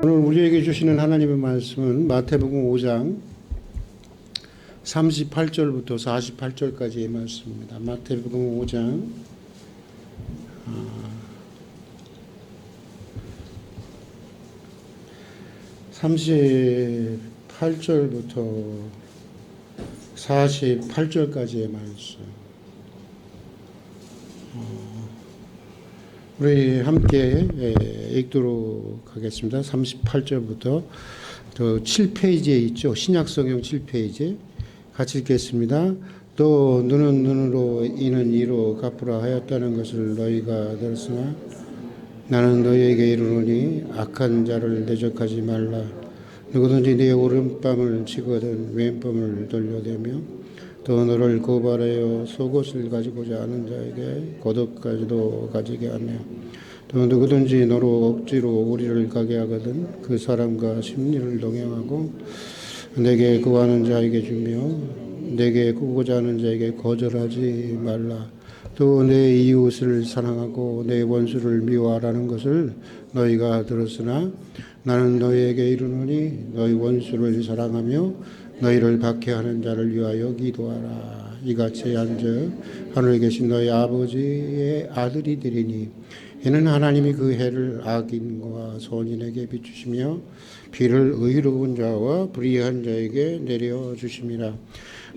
오늘 우리에게 주시는 하나님의 말씀은 마태복음 5장 38절부터 48절까지의 말씀입니다. 마태복음 5장 38절부터 48절까지의 말씀. 우리 함께 읽도록 하겠습니다. 38절부터 또 7페이지에 있죠. 신약성경 7페이지 같이 읽겠습니다. 또 눈은 눈으로 이는 이로 갚으라 하였다는 것을 너희가 들었으나 나는 너희에게 이르노니 악한 자를 대적하지 말라. 누구든지 네 오른뺨을 치거든 왼뺨을 돌려대며 또 너를 고발하여 속옷을 가지고자 하는 자에게 겉옷까지도 가지게 하며 또 누구든지 너로 억지로 우리를 가게 하거든 그 사람과 심리를 동행하고 내게 구하는 자에게 주며 내게 구고자 하는 자에게 거절하지 말라. 또 내 이웃을 사랑하고 내 원수를 미워하라는 것을 너희가 들었으나 나는 너희에게 이르노니 너희 원수를 사랑하며 너희를 박해하는 자를 위하여 기도하라. 이같이 한즉 하늘에 계신 너희 아버지의 아들이 되리니 이는 하나님이 그 해를 악인과 선인에게 비추시며 비를 의로운 자와 불의한 자에게 내려주심이라.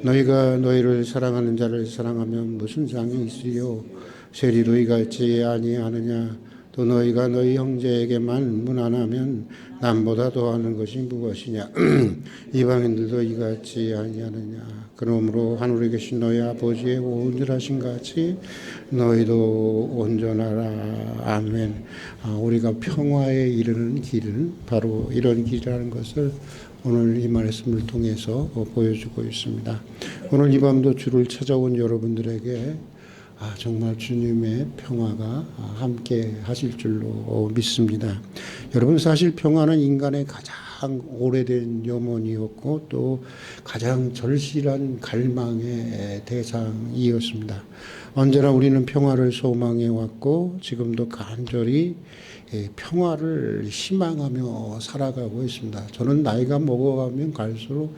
너희가 너희를 사랑하는 자를 사랑하면 무슨 상이 있으리요? 세리도 이같이 아니하느냐? 또 너희가 너희 형제에게만 무난하면 남보다 더하는 것이 무엇이냐? 이방인들도 이같이 아니하느냐? 그러므로 하늘에 계신 너희 아버지의 온전하신 같이 너희도 온전하라. 아멘. 우리가 평화에 이르는 길은 바로 이런 길이라는 것을 오늘 이 말씀을 통해서 보여주고 있습니다. 오늘 이 밤도 주를 찾아온 여러분들에게 정말 주님의 평화가 함께 하실 줄로 믿습니다. 여러분, 사실 평화는 인간의 가장 오래된 염원이었고 또 가장 절실한 갈망의 대상이었습니다. 언제나 우리는 평화를 소망해 왔고 지금도 간절히 평화를 희망하며 살아가고 있습니다. 저는 나이가 먹어가면 갈수록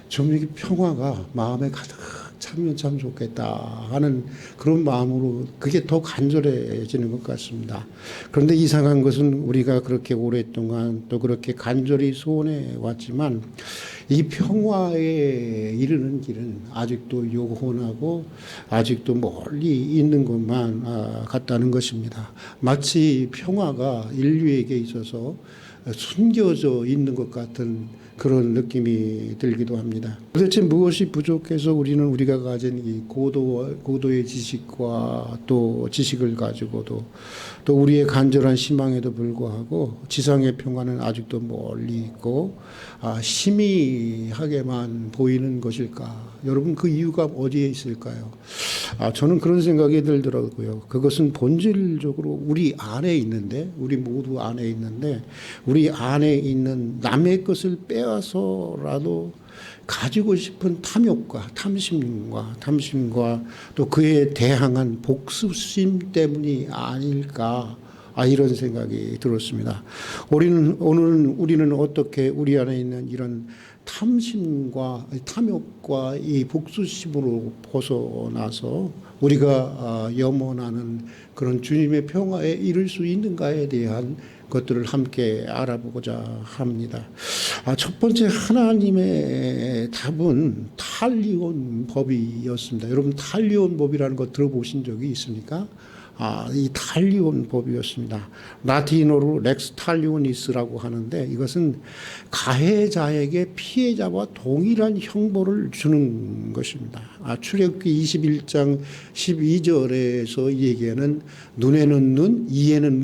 좀 이렇게 평화가 마음에 가득 차면 참 좋겠다 하는 그런 마음으로 그게 더 간절해지는 것 같습니다. 그런데 이상한 것은 우리가 그렇게 오랫동안 또 그렇게 간절히 소원해 왔지만 이 평화에 이르는 길은 아직도 요혼하고 아직도 멀리 있는 것만 같다는 것입니다. 마치 평화가 인류에게 있어서 숨겨져 있는 것 같은 그런 느낌이 들기도 합니다. 도대체 무엇이 부족해서 우리는 우리가 가진 이 고도의 지식과 또 지식을 가지고도 또 우리의 간절한 희망에도 불구하고 지상의 평화는 아직도 멀리 있고 희미하게만 보이는 것일까? 여러분, 그 이유가 어디에 있을까요? 저는 그런 생각이 들더라고요. 그것은 본질적으로 우리 안에 있는데, 우리 모두 안에 있는데, 우리 안에 있는 남의 것을 빼앗아서라도 가지고 싶은 탐욕과 탐심과 또 그에 대항한 복수심 때문이 아닐까. 이런 생각이 들었습니다. 오늘은 우리는 어떻게 우리 안에 있는 이런 탐심과 탐욕과 이 복수심으로 벗어나서 우리가 염원하는 그런 주님의 평화에 이를 수 있는가에 대한 것들을 함께 알아보고자 합니다. 첫 번째 하나님의 답은 탈리온 법이었습니다. 여러분, 탈리온 법이라는 거 들어보신 적이 있습니까? 이 탈리온 법이었습니다. 라틴어로 렉스 탈리오니스라고 하는데 이것은 가해자에게 피해자와 동일한 형벌을 주는 것입니다. 출애굽기 21장 12절에서 얘기하는 눈에는 눈, 이에는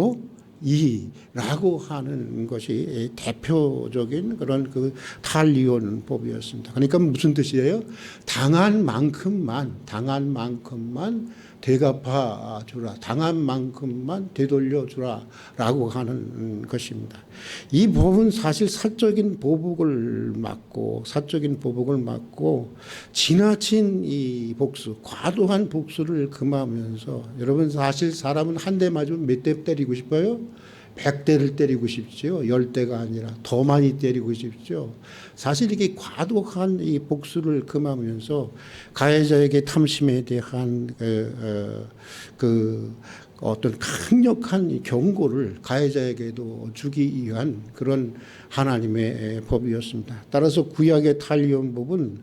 이라고 하는 것이 대표적인 그런 그 탈리온 법이었습니다. 그러니까 무슨 뜻이에요? 당한 만큼만 되갚아 주라. 당한 만큼만 되돌려 주라라고 하는 것입니다. 이 법은 사실 사적인 보복을 막고 지나친 이 복수, 과도한 복수를 금하면서, 여러분, 사실 사람은 한 대 맞으면 몇 대 때리고 싶어요? 100대를 때리고 싶죠. 10대가 아니라 더 많이 때리고 싶죠. 사실 이게 과도한 이 복수를 금하면서 가해자에게 탐심에 대한 어떤 강력한 경고를 가해자에게도 주기 위한 그런 하나님의 법이었습니다. 따라서 구약의 탄리언법은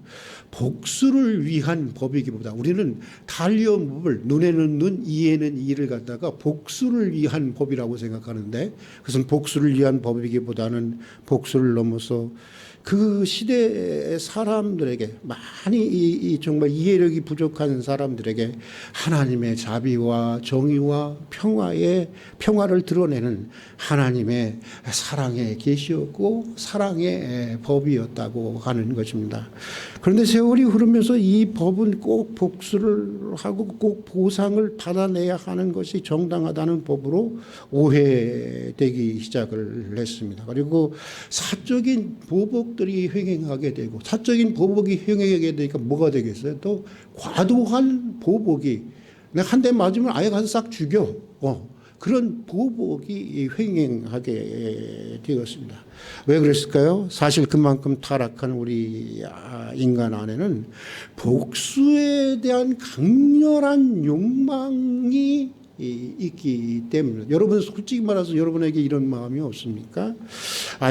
복수를 위한 법이기보다 우리는 탄리언법을 눈에는 눈, 이에는 이를 갖다가 복수를 위한 법이라고 생각하는데 그것은 복수를 위한 법이기보다는 복수를 넘어서 그 시대의 사람들에게 많이 정말 이해력이 부족한 사람들에게 하나님의 자비와 정의와 평화를 드러내는 하나님의 사랑의 계시였고 사랑의 법이었다고 하는 것입니다. 그런데 세월이 흐르면서 이 법은 꼭 복수를 하고 꼭 보상을 받아내야 하는 것이 정당하다는 법으로 오해되기 시작을 했습니다. 그리고 사적인 보복들이 횡행하게 되고 사적인 보복이 횡행하게 되니까 뭐가 되겠어요? 또 과도한 보복이 내가 한 대 맞으면 아예 가서 싹 죽여. 그런 보복이 횡행하게 되었습니다. 왜 그랬을까요? 사실 그만큼 타락한 우리 인간 안에는 복수에 대한 강렬한 욕망이 있기 때문에 여러분 솔직히 말해서 여러분에게 이런 마음이 없습니까?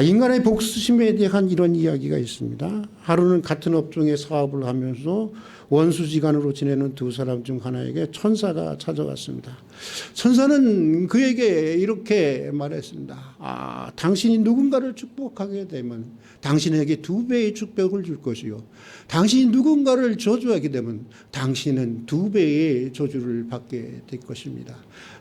인간의 복수심에 대한 이런 이야기가 있습니다. 하루는 같은 업종의 사업을 하면서 원수지간으로 지내는 두 사람 중 하나에게 천사가 찾아왔습니다. 천사는 그에게 이렇게 말했습니다. 당신이 누군가를 축복하게 되면 당신에게 2배의 축복을 줄 것이요. 당신이 누군가를 저주하게 되면 당신은 2배의 저주를 받게 될 것입니다.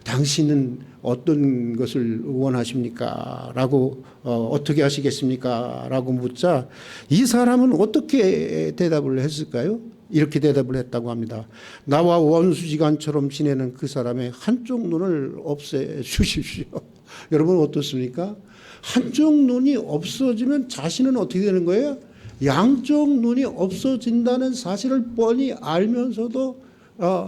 당신은 어떤 것을 원하십니까? 라고 어떻게 하시겠습니까? 라고 묻자 이 사람은 어떻게 대답을 했을까요? 이렇게 대답을 했다고 합니다. 나와 원수지간처럼 지내는 그 사람의 한쪽 눈을 없애 주십시오. 여러분 어떻습니까? 한쪽 눈이 없어지면 자신은 어떻게 되는 거예요? 양쪽 눈이 없어진다는 사실을 뻔히 알면서도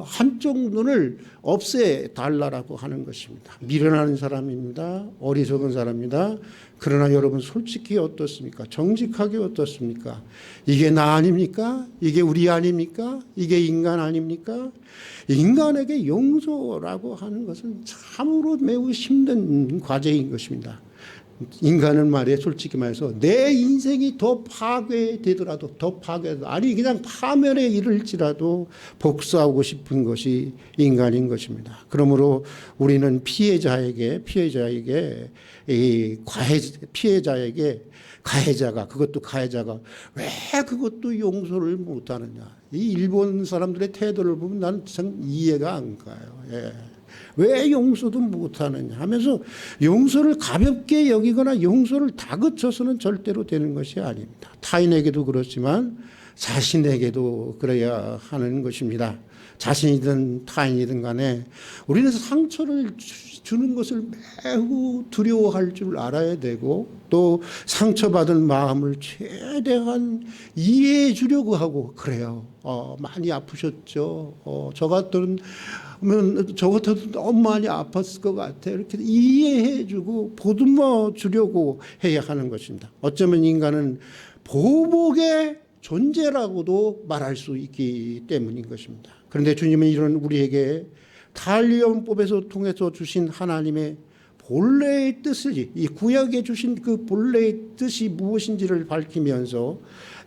한쪽 눈을 없애달라고 하는 것입니다. 미련한 사람입니다. 어리석은 사람입니다. 그러나 여러분 솔직히 어떻습니까? 정직하게 어떻습니까? 이게 나 아닙니까? 이게 우리 아닙니까? 이게 인간 아닙니까? 인간에게 용서라고 하는 것은 참으로 매우 힘든 과제인 것입니다. 인간은 말이에요. 솔직히 말해서 내 인생이 더 파괴되더라도 아니 그냥 파멸에 이를지라도 복수하고 싶은 것이 인간인 것입니다. 그러므로 우리는 피해자에게 가해자가 왜 그것도 용서를 못하느냐. 이 일본 사람들의 태도를 보면 나는 참 이해가 안 가요. 왜 용서도 못하느냐 하면서 용서를 가볍게 여기거나 용서를 다그쳐서는 절대로 되는 것이 아닙니다. 타인에게도 그렇지만 자신에게도 그래야 하는 것입니다. 자신이든 타인이든 간에 우리는 상처를 주는 것을 매우 두려워할 줄 알아야 되고 또 상처받은 마음을 최대한 이해해 주려고 하고 그래요. 많이 아프셨죠. 저 같으면 저 같아도 너무 많이 아팠을 것 같아요. 이렇게 이해해 주고 보듬어 주려고 해야 하는 것입니다. 어쩌면 인간은 보복의 존재라고도 말할 수 있기 때문인 것입니다. 그런데 주님은 이런 우리에게 탄리언법에서 통해서 주신 하나님의 본래의 뜻을 이 구약에 주신 그 본래의 뜻이 무엇인지를 밝히면서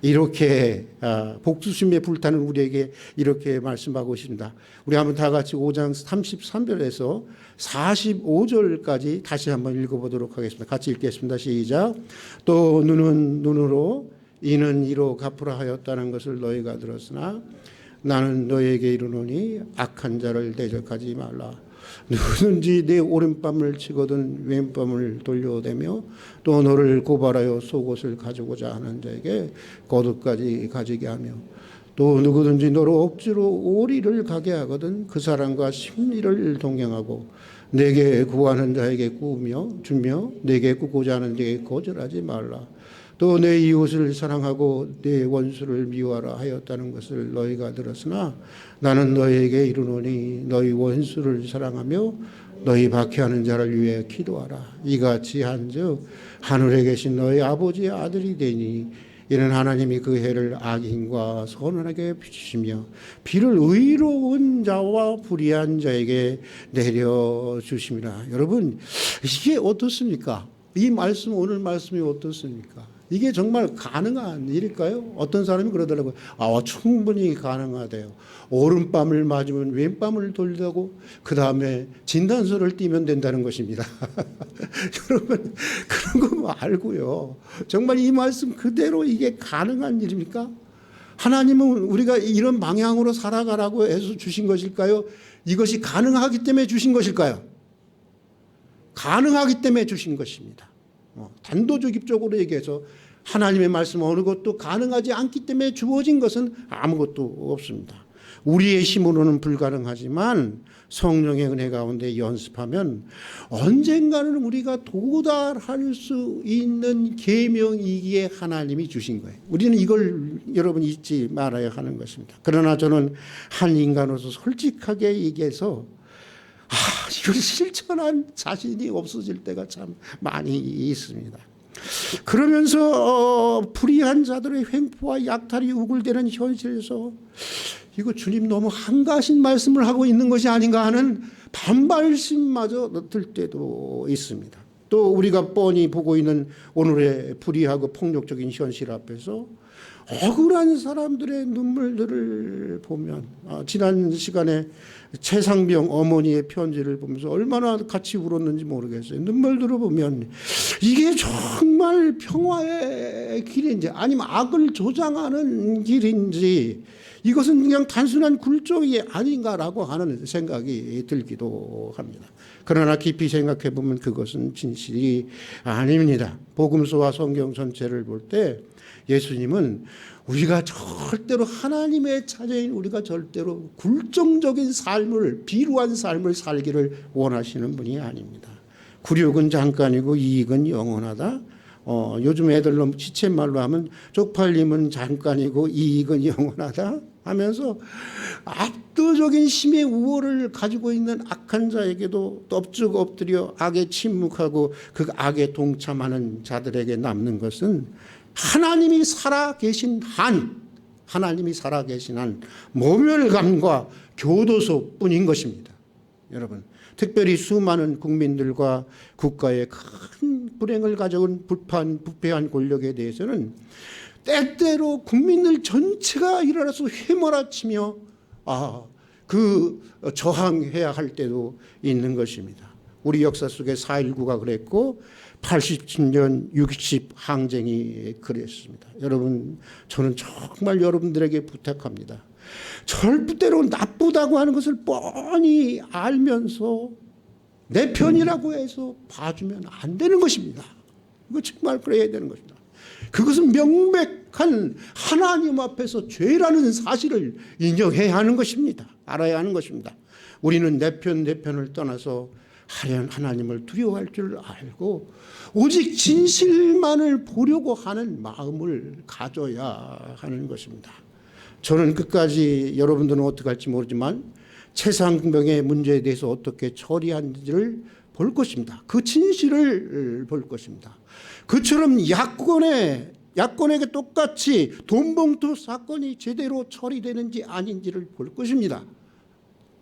이렇게 복수심에 불타는 우리에게 이렇게 말씀하고 있습니다. 우리 한번 다 같이 5장 33절에서 45절까지 다시 한번 읽어보도록 하겠습니다. 같이 읽겠습니다. 시작. 또 눈은 눈으로 이는 이로 갚으라 하였다는 것을 너희가 들었으나 나는 너희에게 이르노니 악한 자를 대적하지 말라. 누구든지 내 오른뺨을 치거든 왼뺨을 돌려대며 또 너를 고발하여 속옷을 가지고자 하는 자에게 겉옷까지 가지게 하며 또 누구든지 너로 억지로 오리를 가게 하거든 그 사람과 심리를 동행하고 내게 구하는 자에게 꾸며 주며 내게 꾸고자 하는 자에게 거절하지 말라. 또 내 이웃을 사랑하고 내 원수를 미워하라 하였다는 것을 너희가 들었으나 나는 너희에게 이르노니 너희 원수를 사랑하며 너희 박해하는 자를 위해 기도하라. 이같이 한즉 하늘에 계신 너희 아버지의 아들이 되니 이는 하나님이 그 해를 악인과 선원에게 비추시며 비를 의로운 자와 불의한 자에게 내려주심이라. 여러분, 이게 어떻습니까? 이 말씀, 오늘 말씀이 어떻습니까? 이게 정말 가능한 일일까요? 어떤 사람이 그러더라고요. 충분히 가능하대요. 오른밤을 맞으면 왼밤을 돌리고 그 다음에 진단서를 띄면 된다는 것입니다. 여러분, 그런 거 말고요. 정말 이 말씀 그대로 이게 가능한 일입니까? 하나님은 우리가 이런 방향으로 살아가라고 해서 주신 것일까요? 이것이 가능하기 때문에 주신 것일까요? 가능하기 때문에 주신 것입니다. 단도직입적으로 얘기해서 하나님의 말씀 어느 것도 가능하지 않기 때문에 주어진 것은 아무것도 없습니다. 우리의 힘으로는 불가능하지만 성령의 은혜 가운데 연습하면 언젠가는 우리가 도달할 수 있는 계명이기에 하나님이 주신 거예요. 우리는 이걸 여러분 잊지 말아야 하는 것입니다. 그러나 저는 한 인간으로서 솔직하게 얘기해서 이걸 실천한 자신이 없어질 때가 참 많이 있습니다. 그러면서 불의한 자들의 횡포와 약탈이 우글대는 현실에서 이거 주님 너무 한가하신 말씀을 하고 있는 것이 아닌가 하는 반발심마저 들 때도 있습니다. 또 우리가 뻔히 보고 있는 오늘의 불의하고 폭력적인 현실 앞에서 억울한 사람들의 눈물들을 보면 지난 시간에 최상병 어머니의 편지를 보면서 얼마나 같이 울었는지 모르겠어요. 눈물들을 보면 이게 정말 평화의 길인지 아니면 악을 조장하는 길인지 이것은 그냥 단순한 굴종이 아닌가라고 하는 생각이 들기도 합니다. 그러나 깊이 생각해 보면 그것은 진실이 아닙니다. 복음서와 성경 전체를 볼 때 예수님은 우리가 절대로 하나님의 자녀인 우리가 절대로 굴종적인 삶을 비루한 삶을 살기를 원하시는 분이 아닙니다. 굴욕은 잠깐이고 이익은 영원하다. 요즘 애들로 시쳇말로 하면 쪽팔림은 잠깐이고 이익은 영원하다 하면서 압도적인 힘의 우월을 가지고 있는 악한 자에게도 엎쭉 엎드려 악에 침묵하고 그 악에 동참하는 자들에게 남는 것은 하나님이 살아계신 한 모멸감과 교도소뿐인 것입니다. 여러분, 특별히 수많은 국민들과 국가의 큰 불행을 가져온 부패한 권력에 대해서는 때때로 국민들 전체가 일어나서 휘몰아치며 저항해야 할 때도 있는 것입니다. 우리 역사 속에 4.19가 그랬고 80년 60 항쟁이 그랬습니다. 여러분, 저는 정말 여러분들에게 부탁합니다. 절대로 나쁘다고 하는 것을 뻔히 알면서 내 편이라고 해서 봐주면 안 되는 것입니다. 이거 정말 그래야 되는 것입니다. 그것은 명백한 하나님 앞에서 죄라는 사실을 인정해야 하는 것입니다. 알아야 하는 것입니다. 우리는 내 편을 떠나서 하나님을 두려워할 줄 알고 오직 진실만을 보려고 하는 마음을 가져야 하는 것입니다. 저는 끝까지 여러분들은 어떻게 할지 모르지만 최상병의 문제에 대해서 어떻게 처리한지를 볼 것입니다. 그 진실을 볼 것입니다. 그처럼 야권에게 똑같이 돈봉투 사건이 제대로 처리되는지 아닌지를 볼 것입니다.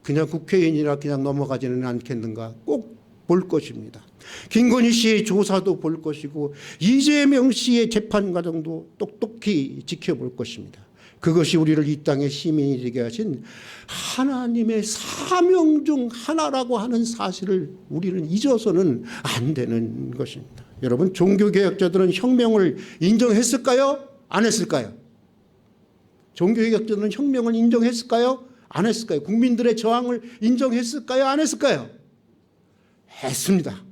그냥 국회의원이라 그냥 넘어가지는 않겠는가 꼭 볼 것입니다. 김건희 씨의 조사도 볼 것이고 이재명 씨의 재판 과정도 똑똑히 지켜볼 것입니다. 그것이 우리를 이 땅의 시민이 되게 하신 하나님의 사명 중 하나라고 하는 사실을 우리는 잊어서는 안 되는 것입니다. 여러분, 종교개혁자들은 혁명을 인정했을까요? 안 했을까요? 종교개혁자들은 혁명을 인정했을까요? 안 했을까요? 국민들의 저항을 인정했을까요? 안 했을까요? 했습니다.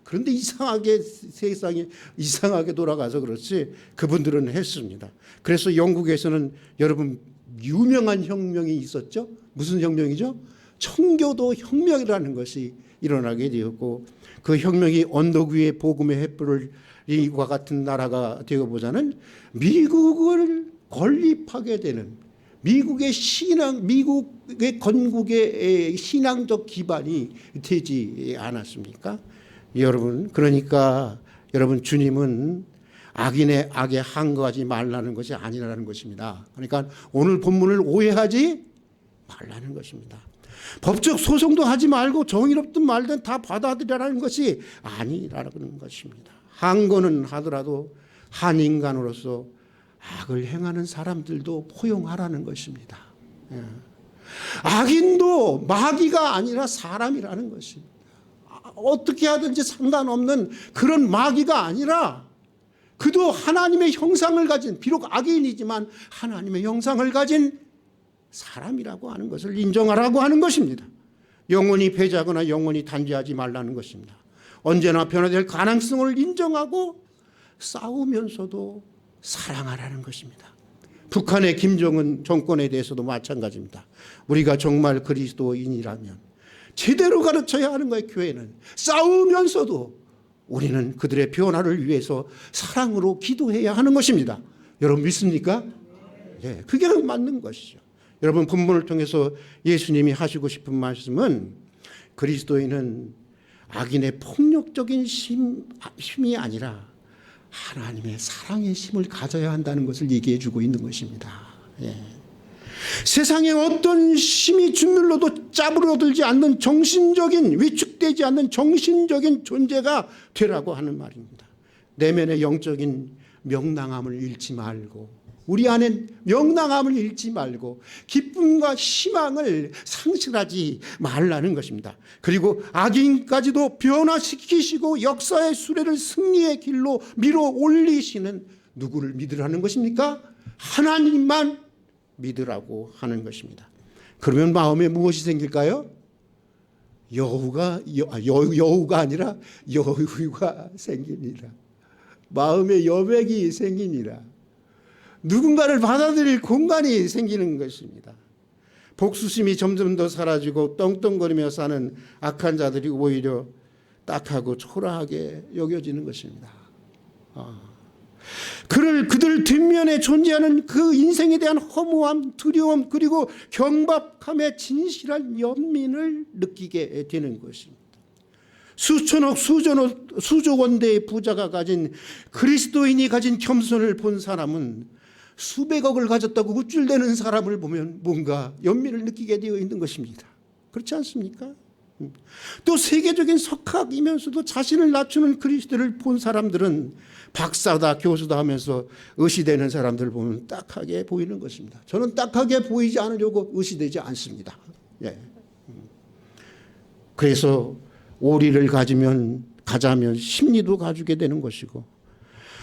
그런데 이상하게 세상이 이상하게 돌아가서 그렇지 그분들은 했습니다. 그래서 영국에서는 여러분 유명한 혁명이 있었죠. 무슨 혁명이죠? 청교도 혁명이라는 것이 일어나게 되었고 그 혁명이 언덕 위에 복음의 횃불을 이와 같은 나라가 되어보자는 미국을 건립하게 되는 미국의 건국의 신앙적 기반이 되지 않았습니까? 여러분, 그러니까 여러분, 주님은 악인의 악에 항거하지 말라는 것이 아니라는 것입니다. 그러니까 오늘 본문을 오해하지 말라는 것입니다. 법적 소송도 하지 말고 정의롭든 말든 다 받아들여라는 것이 아니라는 것입니다. 항거는 하더라도 한 인간으로서 악을 행하는 사람들도 포용하라는 것입니다. 악인도 마귀가 아니라 사람이라는 것입니다. 어떻게 하든지 상관없는 그런 마귀가 아니라 그도 하나님의 형상을 가진, 비록 악인이지만 하나님의 형상을 가진 사람이라고 하는 것을 인정하라고 하는 것입니다. 영원히 패자거나 영원히 단죄하지 말라는 것입니다. 언제나 변화될 가능성을 인정하고 싸우면서도 사랑하라는 것입니다. 북한의 김정은 정권에 대해서도 마찬가지입니다. 우리가 정말 그리스도인이라면 제대로 가르쳐야 하는 거예요. 교회는 싸우면서도 우리는 그들의 변화를 위해서 사랑으로 기도해야 하는 것입니다. 여러분 믿습니까? 네, 그게 맞는 것이죠. 여러분, 본문을 통해서 예수님이 하시고 싶은 말씀은 그리스도인은 악인의 폭력적인 힘이 아니라 하나님의 사랑의 힘을 가져야 한다는 것을 얘기해 주고 있는 것입니다. 예. 세상에 어떤 힘이 주눌러도 짜부러들지 않는 정신적인, 위축되지 않는 정신적인 존재가 되라고 하는 말입니다. 내면의 영적인 명랑함을 잃지 말고, 우리 안에 명랑함을 잃지 말고 기쁨과 희망을 상실하지 말라는 것입니다. 그리고 악인까지도 변화시키시고 역사의 수레를 승리의 길로 밀어 올리시는 누구를 믿으라는 것입니까? 하나님만 믿으라고 하는 것입니다. 그러면 마음에 무엇이 생길까요? 여우가 아니라 여유가 생기니라. 마음에 여백이 생기니라. 누군가를 받아들일 공간이 생기는 것입니다. 복수심이 점점 더 사라지고 떵떵거리며 사는 악한 자들이 오히려 딱하고 초라하게 여겨지는 것입니다. 그들 뒷면에 존재하는 그 인생에 대한 허무함, 두려움, 그리고 경박함의 진실한 연민을 느끼게 되는 것입니다. 수천억, 수조 원대의 부자가 가진, 그리스도인이 가진 겸손을 본 사람은 수백억을 가졌다고 우쭐대는 사람을 보면 뭔가 연민을 느끼게 되어 있는 것입니다. 그렇지 않습니까? 또 세계적인 석학이면서도 자신을 낮추는 그리스도를 본 사람들은 박사다 교수다 하면서 의시되는 사람들을 보면 딱하게 보이는 것입니다. 저는 딱하게 보이지 않으려고 의시되지 않습니다. 예. 그래서 오리를 가자면 심리도 가지게 되는 것이고,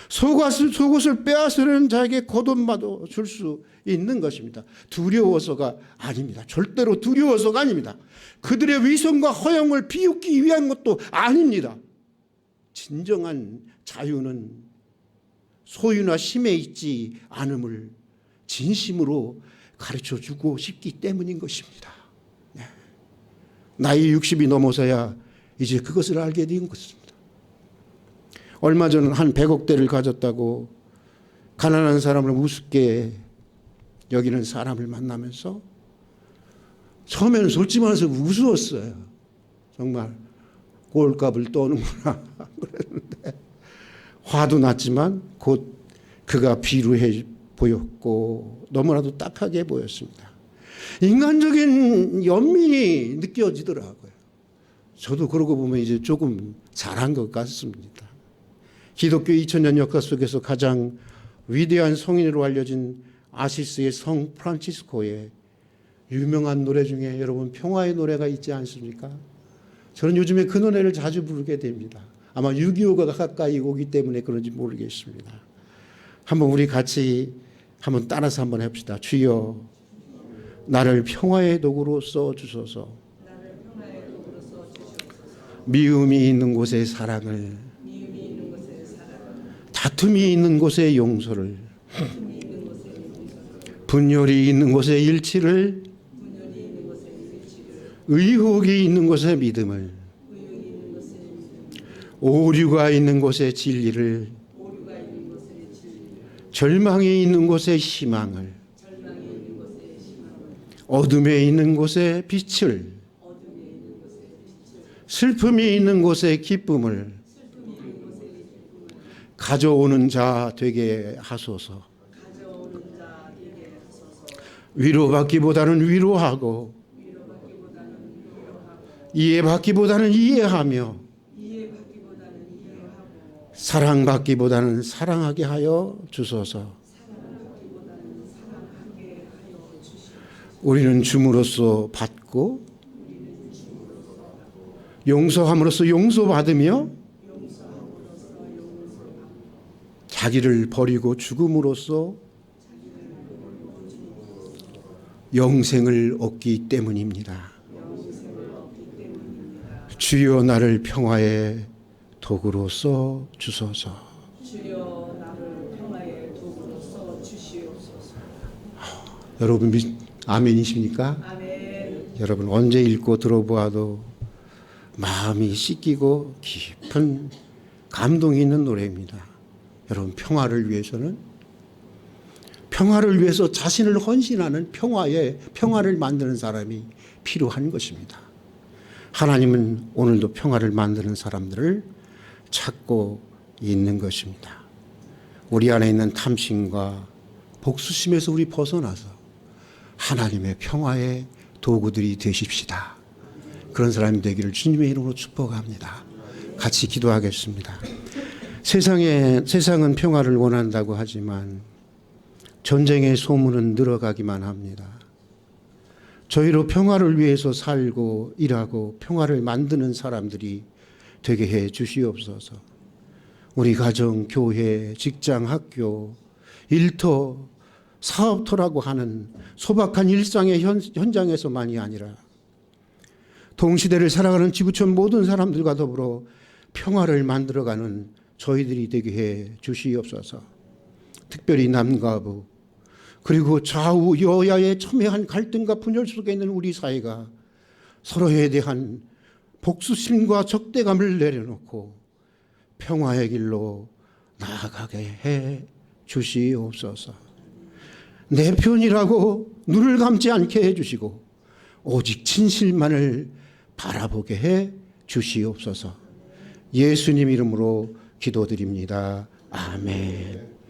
속옷을 빼앗으려는 자에게 겉옷마도 줄 수 있는 것입니다. 두려워서가 아닙니다. 절대로 두려워서가 아닙니다. 그들의 위선과 허영을 비웃기 위한 것도 아닙니다. 진정한 자유는 소유나 힘에 있지 않음을 진심으로 가르쳐주고 싶기 때문인 것입니다. 네. 나이 60이 넘어서야 이제 그것을 알게 된 것입니다. 얼마 전 한 100억대를 가졌다고 가난한 사람을 우습게 여기는 사람을 만나면서 처음에는 솔직히 말해서 우스웠어요. 정말 꼴값을 떠는구나 그랬는데, 화도 났지만 곧 그가 비루해 보였고 너무나도 딱하게 보였습니다. 인간적인 연민이 느껴지더라고요. 저도 그러고 보면 이제 조금 잘한 것 같습니다. 기독교 2000년 역사 속에서 가장 위대한 성인으로 알려진 아시스의 성 프란치스코의 유명한 노래 중에 여러분 평화의 노래가 있지 않습니까? 저는 요즘에 그 노래를 자주 부르게 됩니다. 아마 6.25가 가까이 오기 때문에 그런지 모르겠습니다. 한번 우리 같이 한번 따라서 한번 해봅시다. 주여 나를 평화의 도구로 써주소서. 미움이 있는 곳에 사랑을, 다툼이 있는 곳에 용서를, 분열이 있는 곳에 일치를, 의혹이 있는 곳에 믿음을, 오류가 있는 곳에 진리를, 절망이 있는 곳에 희망을, 어둠에 있는 곳에 빛을, 슬픔이 있는 곳에 기쁨을 가져오는 자 되게 하소서. 위로받기보다는 위로하고 이해받기보다는 이해하며 사랑받기보다는 사랑하게 하여 주소서. 우리는 줌으로써 받고 용서함으로써 용서받으며 자기를 버리고 죽음으로써 영생을 얻기 때문입니다. 주여 나를 평화의 도구로 써 주소서. 주여 나를 평화의 도구로 써 주시옵소서. 여러분 아멘이십니까? 아멘. 여러분 언제 읽고 들어보아도 마음이 씻기고 깊은 감동이 있는 노래입니다. 여러분 평화를 위해서는 평화를 위해서 자신을 헌신하는 평화를 만드는 사람이 필요한 것입니다. 하나님은 오늘도 평화를 만드는 사람들을 찾고 있는 것입니다. 우리 안에 있는 탐심과 복수심에서 우리 벗어나서 하나님의 평화의 도구들이 되십시다. 그런 사람이 되기를 주님의 이름으로 축복합니다. 같이 기도하겠습니다. 세상은 평화를 원한다고 하지만 전쟁의 소문은 늘어가기만 합니다. 저희로 평화를 위해서 살고 일하고 평화를 만드는 사람들이 되게 해 주시옵소서. 우리 가정, 교회, 직장, 학교, 일터, 사업터라고 하는 소박한 일상의 현장에서만이 아니라 동시대를 살아가는 지구촌 모든 사람들과 더불어 평화를 만들어가는 저희들이 되게 해 주시옵소서. 특별히 남과 부 그리고 좌우 여야의 첨예한 갈등과 분열 속에 있는 우리 사회가 서로에 대한 복수심과 적대감을 내려놓고 평화의 길로 나아가게 해 주시옵소서. 내 편이라고 눈을 감지 않게 해 주시고 오직 진실만을 바라보게 해 주시옵소서. 예수님 이름으로 기도드립니다. 아멘.